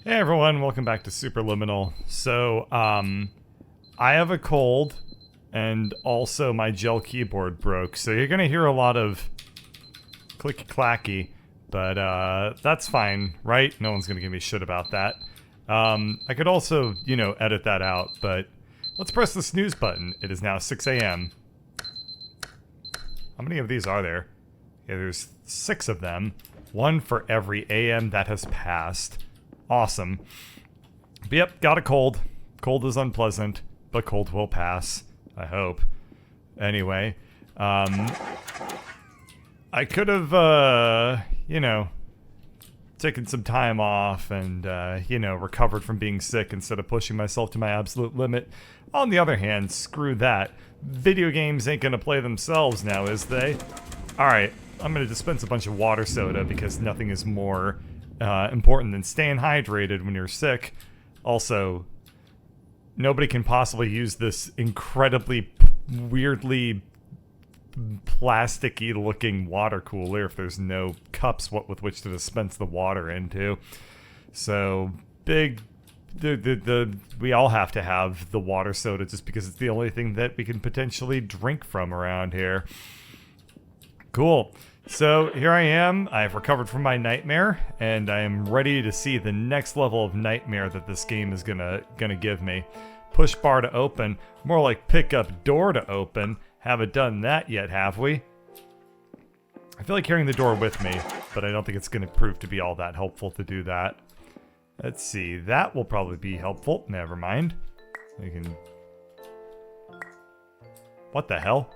Hey everyone, welcome back to Superliminal. So, I have a cold, and also my gel keyboard broke, so you're gonna hear a lot of clicky-clacky, but that's fine, right? No one's gonna give me shit about that. I could also, edit that out, but let's press the snooze button. It is now 6 a.m. How many of these are there? Yeah, there's 6 of them. One for every AM that has passed. Awesome. But yep, got a cold. Cold is unpleasant, but cold will pass. I hope. Anyway, I could have, taken some time off and, recovered from being sick instead of pushing myself to my absolute limit. On the other hand, screw that. Video games ain't gonna play themselves now, is they? Alright, I'm gonna dispense a bunch of water soda because nothing is more important than staying hydrated when you're sick. Also, nobody can possibly use this incredibly weirdly plasticky looking water cooler if there's no cups with which to dispense the water into. So we all have to have the water soda just because it's the only thing that we can potentially drink from around here. Cool. So here I am, I've recovered from my nightmare, and I am ready to see the next level of nightmare that this game is gonna give me. Push bar to open, more like pick up door to open. Haven't done that yet, have we? I feel like carrying the door with me, but I don't think it's gonna prove to be all that helpful to do that. Let's see, that will probably be helpful. Never mind. We can... What the hell?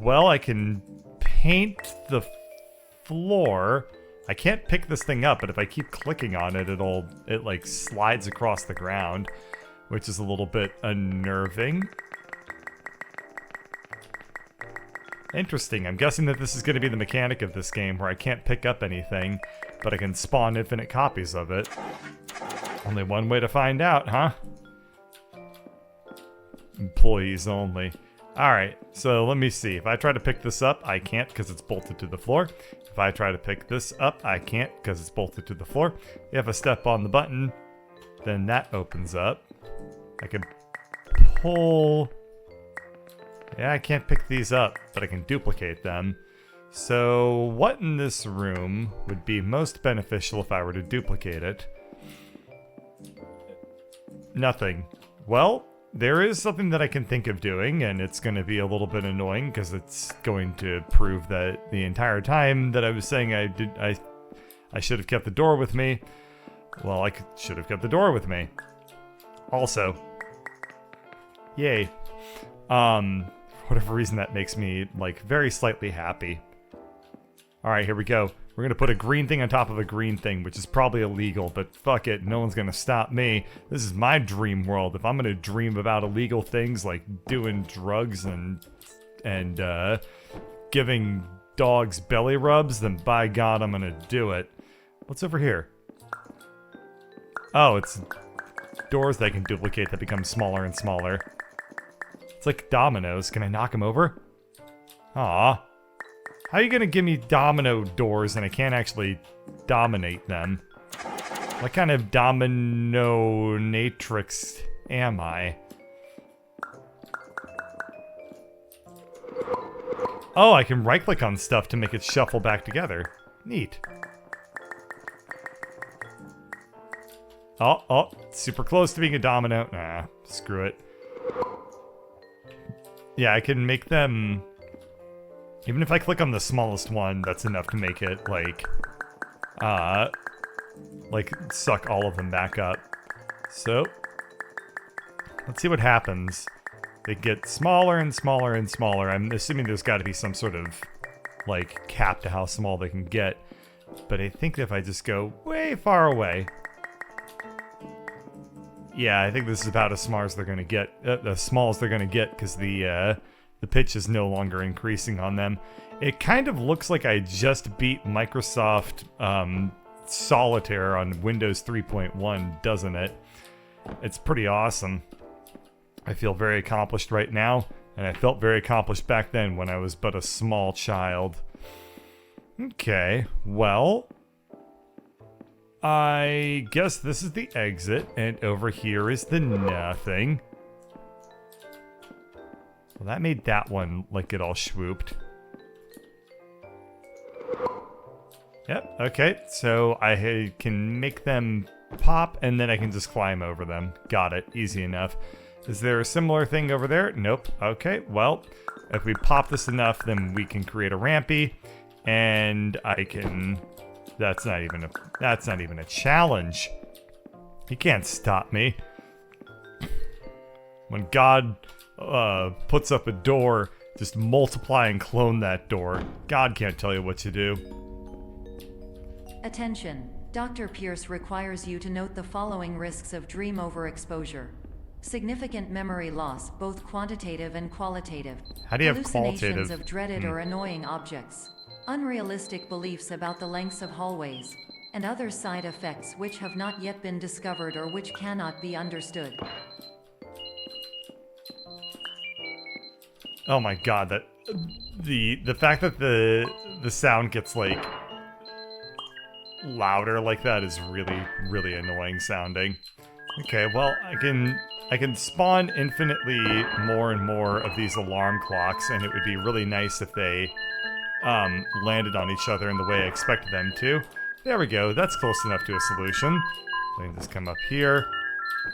Well, I can paint the floor. I can't pick this thing up, but if I keep clicking on it, it like slides across the ground, which is a little bit unnerving. Interesting. I'm guessing that this is going to be the mechanic of this game, where I can't pick up anything, but I can spawn infinite copies of it. Only one way to find out, huh? Employees only. Alright, so let me see. If I try to pick this up, I can't because it's bolted to the floor. If I try to pick this up, I can't because it's bolted to the floor. If I step on the button, then that opens up. I can pull... Yeah, I can't pick these up, but I can duplicate them. So what in this room would be most beneficial if I were to duplicate it? Nothing. Well, there is something that I can think of doing, and it's going to be a little bit annoying because it's going to prove that the entire time that I was saying I should have kept the door with me, well, I should have kept the door with me. Also, yay. For whatever reason, that makes me, like, very slightly happy. Alright, here we go. We're gonna put a green thing on top of a green thing, which is probably illegal, but fuck it, no one's gonna stop me. This is my dream world. If I'm gonna dream about illegal things like doing drugs and giving dogs belly rubs, then by God, I'm gonna do it. What's over here? Oh, it's doors that I can duplicate that become smaller and smaller. It's like dominoes. Can I knock them over? Aw. How are you gonna give me domino doors and I can't actually dominate them? What kind of dominatrix am I? Oh, I can right-click on stuff to make it shuffle back together. Neat. Oh, super close to being a domino. Nah, screw it. Yeah, I can make them... Even if I click on the smallest one, that's enough to make it, like, suck all of them back up. So, let's see what happens. They get smaller and smaller and smaller. I'm assuming there's got to be some sort of, like, cap to how small they can get. But I think if I just go way far away... Yeah, I think this is about as small as they're gonna get, because the pitch is no longer increasing on them. It kind of looks like I just beat Microsoft Solitaire on Windows 3.1, doesn't it? It's pretty awesome. I feel very accomplished right now, and I felt very accomplished back then when I was but a small child. Okay, well, I guess this is the exit, and over here is the nothing. Well, that made that one, like, get all swooped. Yep, okay, so I can make them pop, and then I can just climb over them. Got it, easy enough. Is there a similar thing over there? Nope. Okay, well, if we pop this enough, then we can create a rampy, and I can... That's not even a challenge. He can't stop me. When God puts up a door, just multiply and clone that door. God can't tell you what to do. Attention. Dr. Pierce requires you to note the following risks of dream overexposure. Significant memory loss, both quantitative and qualitative. How do you have Hallucinations qualitative? of dreaded or annoying objects. Unrealistic beliefs about the lengths of hallways. And other side effects which have not yet been discovered or which cannot be understood. Oh my god, that the fact that the sound gets like louder like that is really annoying sounding. Okay, well, I can spawn infinitely more and more of these alarm clocks, and it would be really nice if they landed on each other in the way I expected them to. There we go, that's close enough to a solution. Let me just come up here,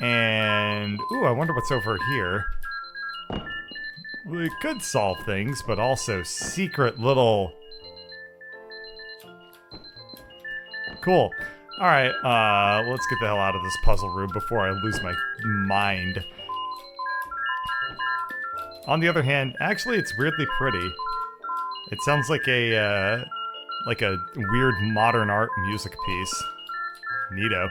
and ooh, I wonder what's over here. We could solve things, but also secret little... Cool. Alright, let's get the hell out of this puzzle room before I lose my mind. On the other hand, actually it's weirdly pretty. It sounds like a weird modern art music piece. Neato.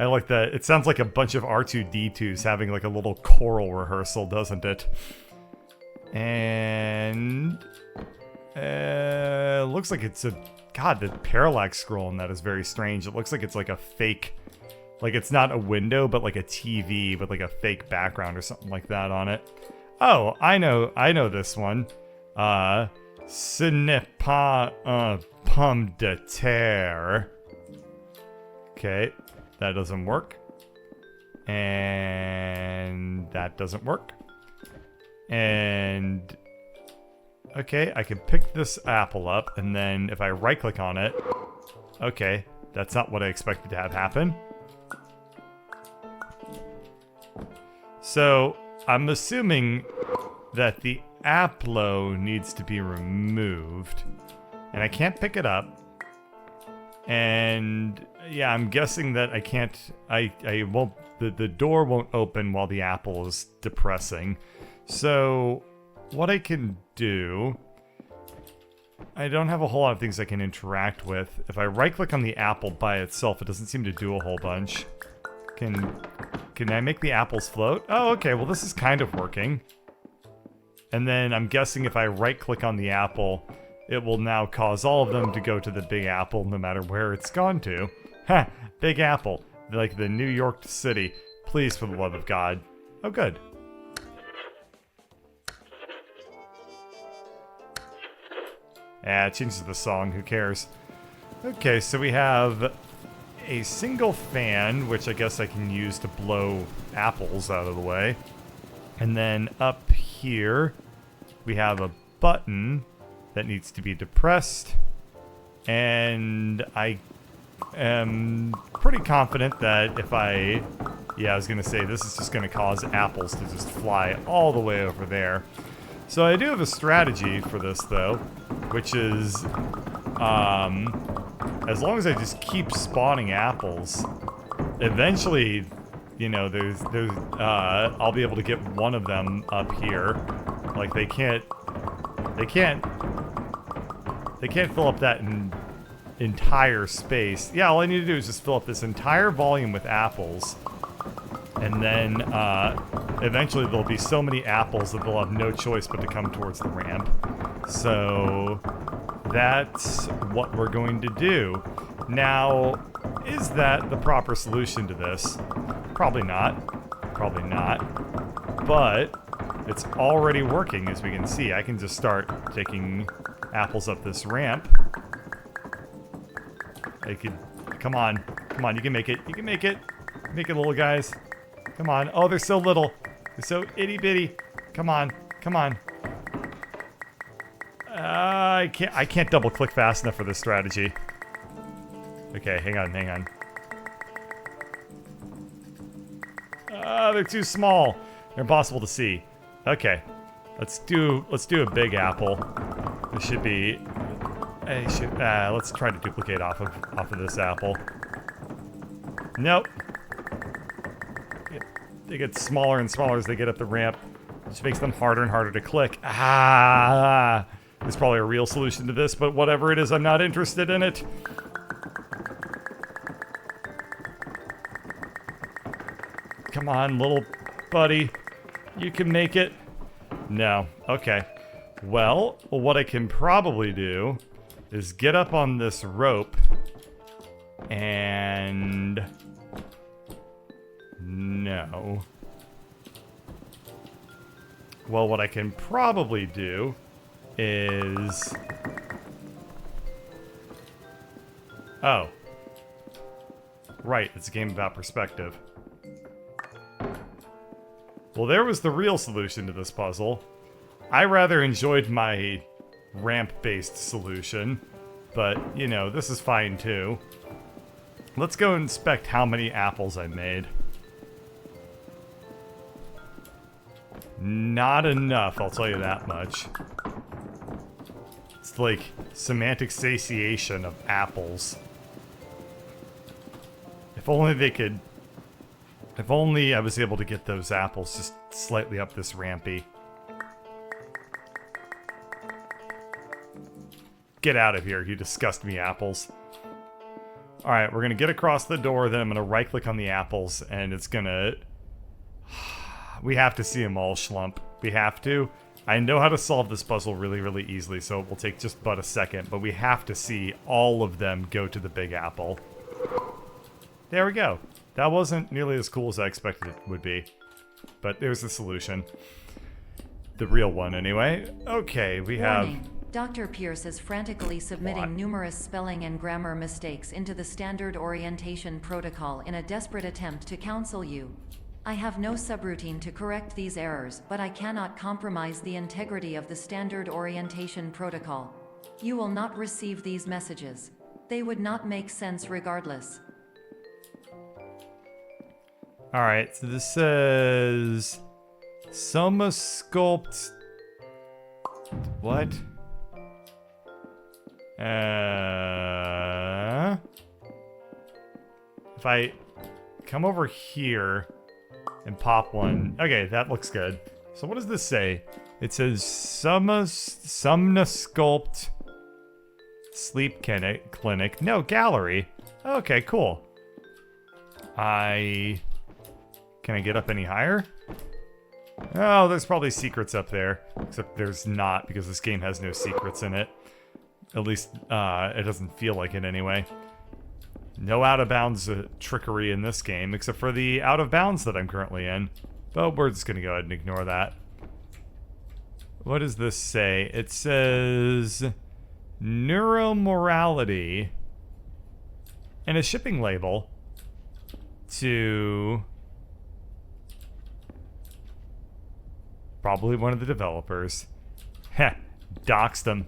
I like that. It sounds like a bunch of R2-D2s having like a little choral rehearsal, doesn't it? And... looks like it's a... God, the parallax scroll in that is very strange. It looks like it's like a fake... Like it's not a window, but like a TV with like a fake background or something like that on it. Oh, I know this one. Ce n'est pas un pomme de terre. Okay, that doesn't work. And that doesn't work. And... Okay, I can pick this apple up, and then if I right-click on it... Okay, that's not what I expected to have happen. So, I'm assuming that the apple needs to be removed. And I can't pick it up. And... Yeah, I'm guessing that I can't... I won't... The door won't open while the apple is depressing. So... What I can do... I don't have a whole lot of things I can interact with. If I right-click on the apple by itself, it doesn't seem to do a whole bunch. Can I make the apples float? Oh, okay, well this is kind of working. And then I'm guessing if I right-click on the apple, it will now cause all of them to go to the big apple no matter where it's gone to. Ha! Big apple. Like the New York City. Please, for the love of God. Oh, good. Ah, it changes the song, who cares? Okay, so we have a single fan, which I guess I can use to blow apples out of the way. And then up here, we have a button that needs to be depressed. And I am pretty confident that if I... Yeah, I was going to say, this is just going to cause apples to just fly all the way over there. So I do have a strategy for this, though, which is, as long as I just keep spawning apples, eventually, you know, I'll be able to get one of them up here. Like, they can't fill up that entire space. Yeah, all I need to do is just fill up this entire volume with apples, and then, eventually there'll be so many apples that they'll have no choice but to come towards the ramp. So that's what we're going to do. Now, is that the proper solution to this? Probably not. Probably not. But It's already working, as we can see. I can just start taking apples up this ramp. I could... Come on. Come on, you can make it. You can make it. Make it, little guys. Come on. Oh, they're so little. They're so itty-bitty. Come on. Come on. I can't double-click fast enough for this strategy. Okay, hang on, hang on. They're too small. They're impossible to see. Okay, let's do a big apple. This should be. Let's try to duplicate off of this apple. Nope. They get smaller and smaller as they get up the ramp, which makes them harder and harder to click. There's probably a real solution to this, but whatever it is, I'm not interested in it. Come on, little buddy. You can make it. No. Okay. Well, what I can probably do is get up on this rope and... No. Well, what I can probably do is... Oh. Right, it's a game about perspective. Well, there was the real solution to this puzzle. I rather enjoyed my ramp-based solution, but, you know, this is fine too. Let's go inspect how many apples I made. Not enough, I'll tell you that much. It's like semantic satiation of apples. If only they could... If only I was able to get those apples just slightly up this rampy. Get out of here, you disgust me, apples. Alright, we're gonna get across the door, then I'm gonna right-click on the apples, and it's gonna... We have to see them all, Schlump. We have to. I know how to solve this puzzle really, really easily, so it will take just but a second, but we have to see all of them go to the big apple. There we go. That wasn't nearly as cool as I expected it would be. But there's the solution. The real one, anyway. Okay, we have... Warning. Dr. Pierce is frantically submitting numerous spelling and grammar mistakes into the standard orientation protocol in a desperate attempt to counsel you. I have no subroutine to correct these errors, but I cannot compromise the integrity of the standard orientation protocol. You will not receive these messages. They would not make sense regardless. Alright, so this says... Soma sculpt... What? If I come over here and pop one... Okay, that looks good. So what does this say? It says Soma sculpt sleep clinic. No, gallery. Okay, cool. Can I get up any higher? Oh, there's probably secrets up there. Except there's not, because this game has no secrets in it. At least, it doesn't feel like it anyway. No out-of-bounds trickery in this game, except for the out-of-bounds that I'm currently in. But we're just gonna go ahead and ignore that. What does this say? It says... Neuromorality. And a shipping label. To... Probably one of the developers. Heh, doxed them.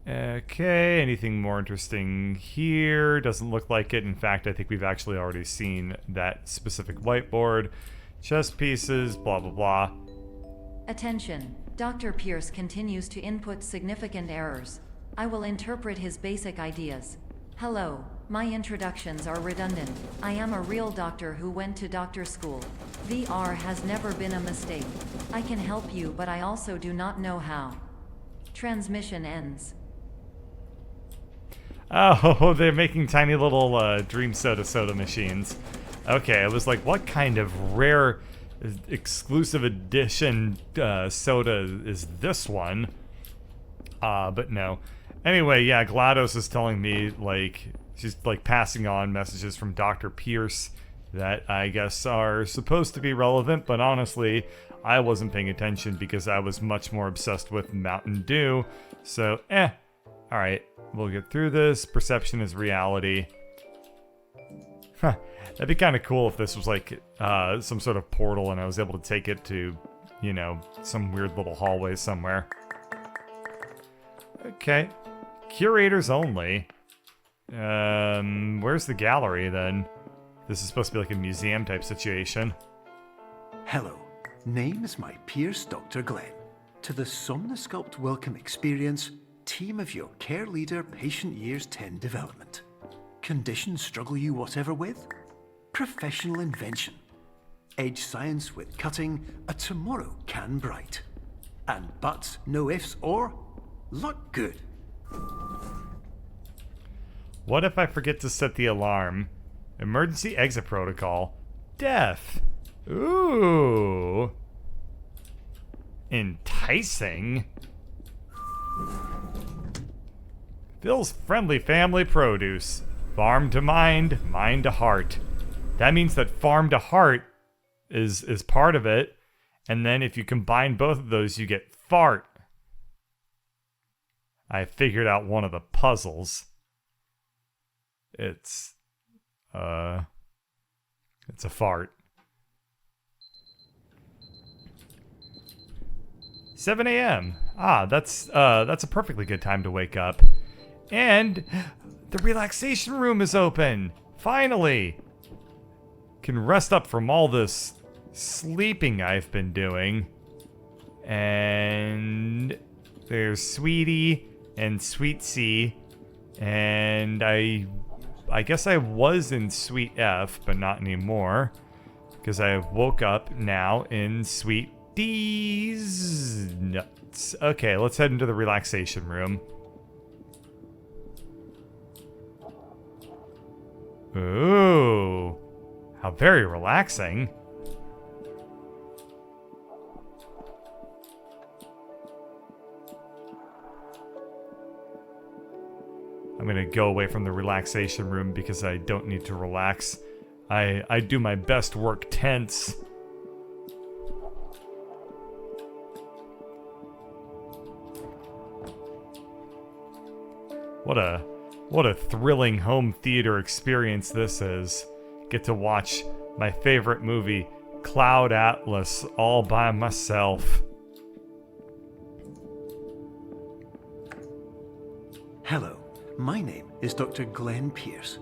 Okay, anything more interesting here? Doesn't look like it. In fact, I think we've actually already seen that specific whiteboard. Chess pieces, blah, blah, blah. Attention. Dr. Pierce continues to input significant errors. I will interpret his basic ideas. Hello, my introductions are redundant. I am a real doctor who went to doctor school. VR has never been a mistake. I can help you, but I also do not know how. Transmission ends. Oh, they're making tiny little Dream Soda machines. Okay, I was like, what kind of rare exclusive edition soda is this one? But no. Anyway, yeah, GLaDOS is telling me, like, she's, like, passing on messages from Dr. Pierce that I guess are supposed to be relevant, but honestly, I wasn't paying attention because I was much more obsessed with Mountain Dew. So, Alright, we'll get through this. Perception is reality. Huh. That'd be kind of cool if this was like some sort of portal and I was able to take it to, you know, some weird little hallway somewhere. Okay. Curators only. Where's the gallery then? This is supposed to be like a museum type situation. Hello, name is my Pierce Dr. Glenn. To the Somnosculpt Welcome Experience, team of your care leader patient years 10 development. Conditions struggle you whatever with? Professional invention. Edge science with cutting, a tomorrow can bright. And buts, no ifs or, luck good. What if I forget to set the alarm? Emergency exit protocol. Death. Ooh. Enticing. Phil's friendly family produce. Farm to mind, mind to heart. That means that farm to heart is part of it. And then if you combine both of those, you get fart. I figured out one of the puzzles. It's a fart. 7 a.m. Ah, that's a perfectly good time to wake up. And the relaxation room is open. Finally. Can rest up from all this sleeping I've been doing. And there's Sweetie and Sweet C. And I guess I was in Suite F, but not anymore. Because I woke up now in Suite D's nuts. Okay, let's head into the relaxation room. Ooh, how very relaxing. I'm gonna go away from the relaxation room because I don't need to relax. I do my best work tense. What a thrilling home theater experience this is. Get to watch my favorite movie, Cloud Atlas, all by myself. Hello, my name is Dr. Glenn Pierce.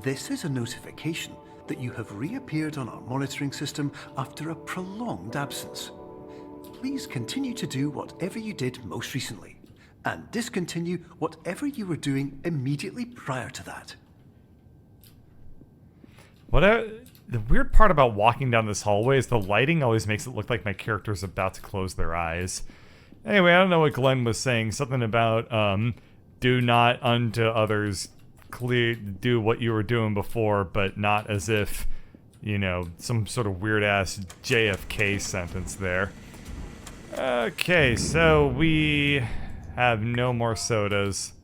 This is a notification that you have reappeared on our monitoring system after a prolonged absence. Please continue to do whatever you did most recently, and discontinue whatever you were doing immediately prior to that. The weird part about walking down this hallway is the lighting always makes it look like my character's about to close their eyes. Anyway, I don't know what Glenn was saying. Something about, do not unto others do what you were doing before, but not as if, you know, some sort of weird-ass JFK sentence there. Okay, so we have no more sodas.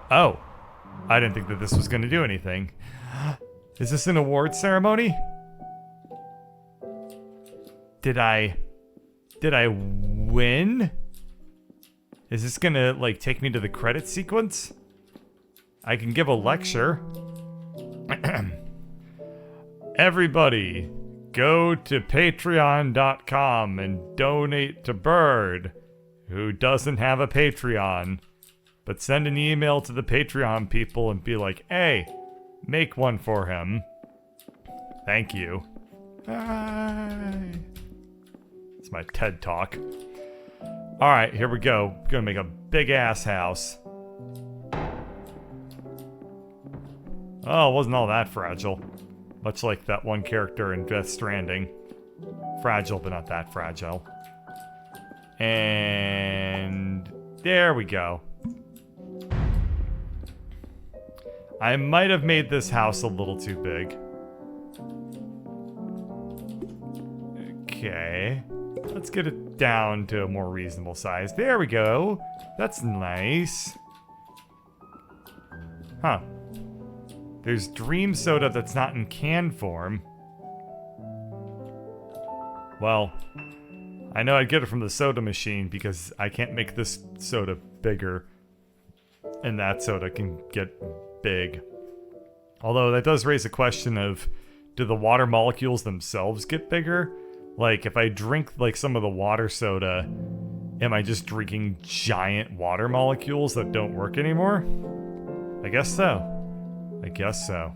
Oh, I didn't think that this was going to do anything. Is this an award ceremony? Did I win? Is this gonna, like, take me to the credit sequence? I can give a lecture. Everybody, go to patreon.com and donate to Bird, who doesn't have a Patreon. But send an email to the Patreon people and be like, hey, make one for him. Thank you. Bye. It's my TED Talk. Alright, here we go. Gonna make a big ass house. Oh, it wasn't all that fragile. Much like that one character in Death Stranding. Fragile, but not that fragile. And there we go. I might have made this house a little too big. Okay. Let's get it down to a more reasonable size. There we go. That's nice. Huh. There's dream soda that's not in can form. Well, I know I'd get it from the soda machine because I can't make this soda bigger. And that soda can get big. Although that does raise a question of, do the water molecules themselves get bigger? Like, if I drink, like, some of the water soda, am I just drinking giant water molecules that don't work anymore? I guess so. I guess so.